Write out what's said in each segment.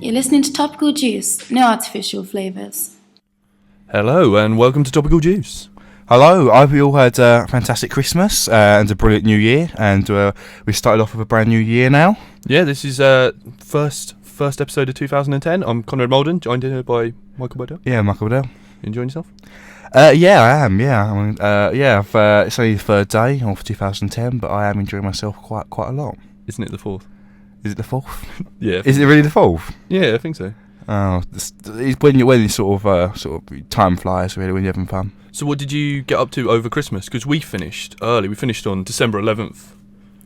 You're listening to Topical Juice, no artificial flavours. Hello and welcome to Topical Juice. Hello, I hope you all had a fantastic Christmas and a brilliant new year, and we started off with a brand new year now. Yeah, this is first episode of 2010. I'm Conrad Malden, joined in here by Michael Waddell. Yeah, Michael Waddell. You enjoying yourself? Yeah, I am. Yeah, I mean, it's only the third day of 2010, but I am enjoying myself quite a lot. Isn't it the fourth? Is it the fourth? Yeah. Is it really the fourth? Yeah, I think so. Oh, it's when you sort of time flies really when you're having fun. So what did you get up to over Christmas? Because we finished early. We finished on December 11th.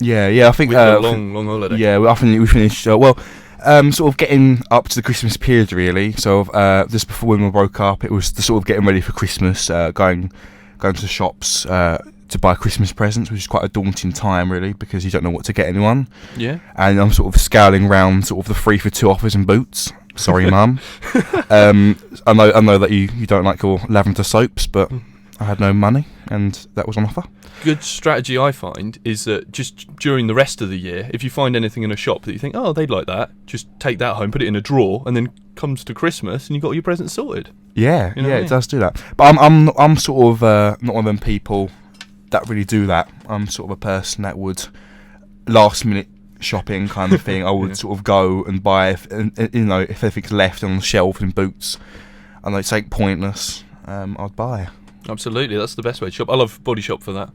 Yeah, I think we had a long holiday. Yeah, I think we finished sort of getting up to the Christmas period really. So just before when we broke up, it was the sort of getting ready for Christmas, going to the shops to buy Christmas presents, which is quite a daunting time really because you don't know what to get anyone. Yeah. And I'm sort of scouring around sort of the 3 for 2 offers in Boots. Sorry, Mum. I know that you don't like your lavender soaps, but I had no money and that was on offer. Good strategy I find is that just during the rest of the year, if you find anything in a shop that you think, oh, they'd like that, just take that home, put it in a drawer, and then comes to Christmas and you've got all your presents sorted. Yeah, you know what I mean? It does do that. But I'm sort of not one of them people that really do that. I'm sort of a person that would last minute shopping kind of thing. I would sort of go and buy if anything's left on the shelf in Boots and it's like pointless, I'd buy. Absolutely, that's the best way to shop. I love Body Shop for that.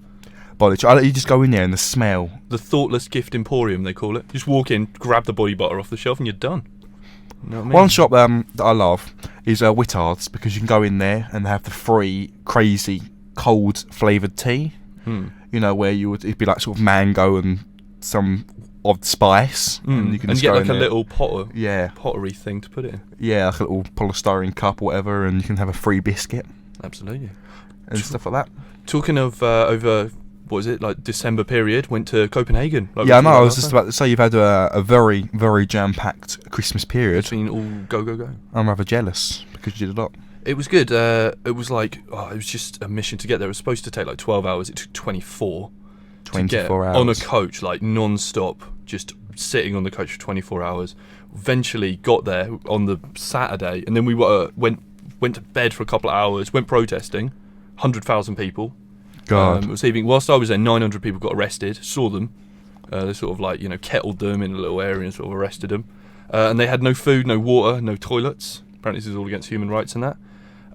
You just go in there and the smell. The thoughtless gift emporium, they call it. Just walk in, grab the body butter off the shelf and you're done. You know what I mean? One shop that I love is Whittards, because you can go in there and have the free crazy cold flavoured tea. You know, where it'd be like sort of mango and some odd spice, and you can just get go like in a there. Little pottery thing to put it in. Yeah, like a little polystyrene cup or whatever, and you can have a free biscuit. Absolutely. And stuff like that. Talking of over, what is it, like December period, went to Copenhagen. Yeah, I know, I was just about to say you've had a very, very jam-packed Christmas period. It's been all go. I'm rather jealous, because you did a lot. It was good. It was like, it was just a mission to get there. It was supposed to take like 12 hours. It took 24. 24 hours. On a coach, like non-stop, just sitting on the coach for 24 hours. Eventually got there on the Saturday, and then we went to bed for a couple of hours, went protesting. 100,000 people. God. It was evening. Whilst I was there, 900 people got arrested. Saw them. They sort of like, kettled them in a little area and sort of arrested them. And they had no food, no water, no toilets. Apparently this is all against human rights and that.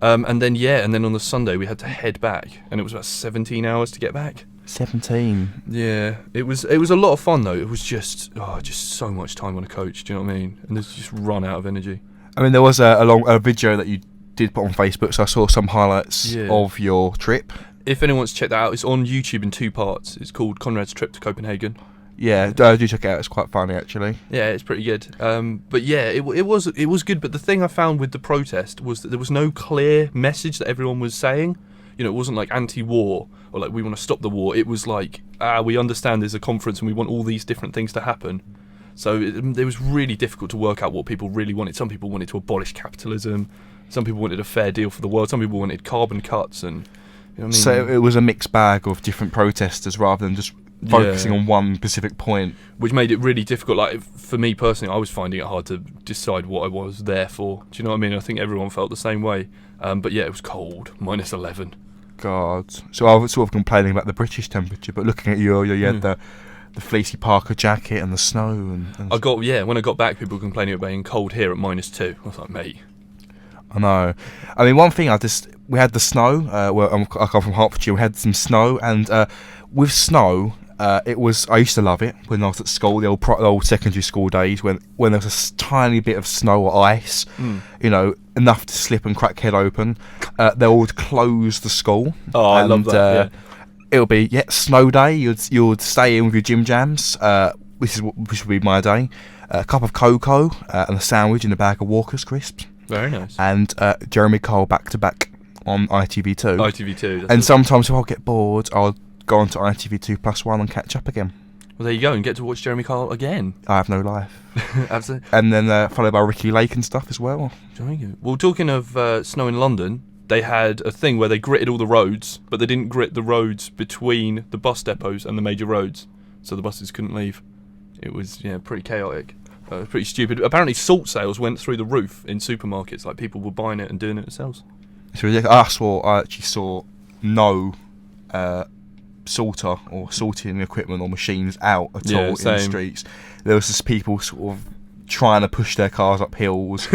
And then on the Sunday we had to head back, and it was about 17 hours to get back. 17. Yeah, it was a lot of fun though. It was just so much time on a coach. Do you know what I mean? And it's just run out of energy. I mean, there was a video that you did put on Facebook, so I saw some highlights of your trip. If anyone wants to check that out, it's on YouTube in 2 parts. It's called Conrad's Trip to Copenhagen. Yeah, do check it out. It's quite funny actually. Yeah, it's pretty good. But yeah, it was good. But the thing I found with the protest was that there was no clear message that everyone was saying. It wasn't like anti-war or like we want to stop the war. It was like, we understand there's a conference and we want all these different things to happen. So it was really difficult to work out what people really wanted. Some people wanted to abolish capitalism. Some people wanted a fair deal for the world. Some people wanted carbon cuts, and you know what I mean? So it was a mixed bag of different protesters rather than just focusing on one specific point, which made it really difficult. Like for me personally, I was finding it hard to decide what I was there for. Do you know what I mean? I think everyone felt the same way. But yeah, it was cold, -11. God. So I was sort of complaining about the British temperature, but looking at you had the fleecy Parker jacket and the snow. And when I got back, people were complaining about being cold here at -2. I was like, mate. I know. I mean, one thing we had the snow. I come from Hertfordshire. We had some snow, and with snow, I used to love it when I was at school, the old secondary school days, when there was a tiny bit of snow or ice, enough to slip and crack head open. They would close the school. Oh, I love that. Yeah. It'll be snow day. You'd stay in with your gym jams. Which would be my day. A cup of cocoa and a sandwich and a bag of Walker's crisps. Very nice. And Jeremy Kyle back to back on ITV2. ITV2. And sometimes if I get bored, I'll go on to ITV2+1 and catch up again. Well, there you go, and get to watch Jeremy Kyle again. I have no life. Absolutely. And then followed by Ricky Lake and stuff as well. Well, talking of snow in London, they had a thing where they gritted all the roads, but they didn't grit the roads between the bus depots and the major roads, so the buses couldn't leave. It was pretty chaotic. Pretty stupid. Apparently, salt sales went through the roof in supermarkets. Like people were buying it and doing it themselves. It's ridiculous. I actually saw no sorter or sorting equipment or machines out at all in the streets. There was just people sort of trying to push their cars up hills,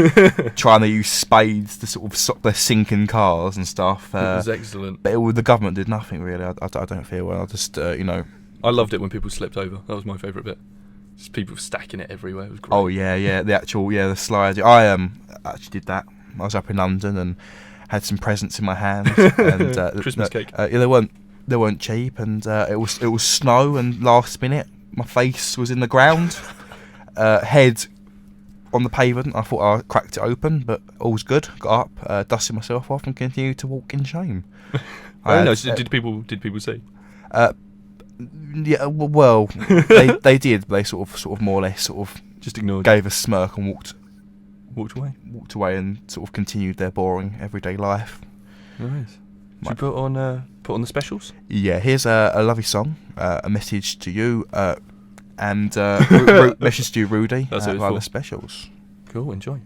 trying to use spades to sort of stop their sinking cars and stuff. It was excellent. But the government did nothing really. I don't feel well. I just I loved it when people slipped over. That was my favourite bit. Just people stacking it everywhere. It was great. Oh yeah, the slide. I actually did that. I was up in London and had some presents in my hand and Christmas cake. Yeah, they weren't cheap, and it was snow, and last minute my face was in the ground, head on the pavement. I thought I cracked it open, but all's good. Got up, dusted myself off, and continued to walk in shame. Oh no! Did people see? Yeah, well, they did. They sort of more or less sort of Just ignored. gave a smirk and Walked away. walked away and sort of continued their boring everyday life. Nice. Should we put on the specials? Yeah, here's a lovely song, a message to you, and message to you, Rudy, That's what it's via for. the specials. Cool. Enjoy.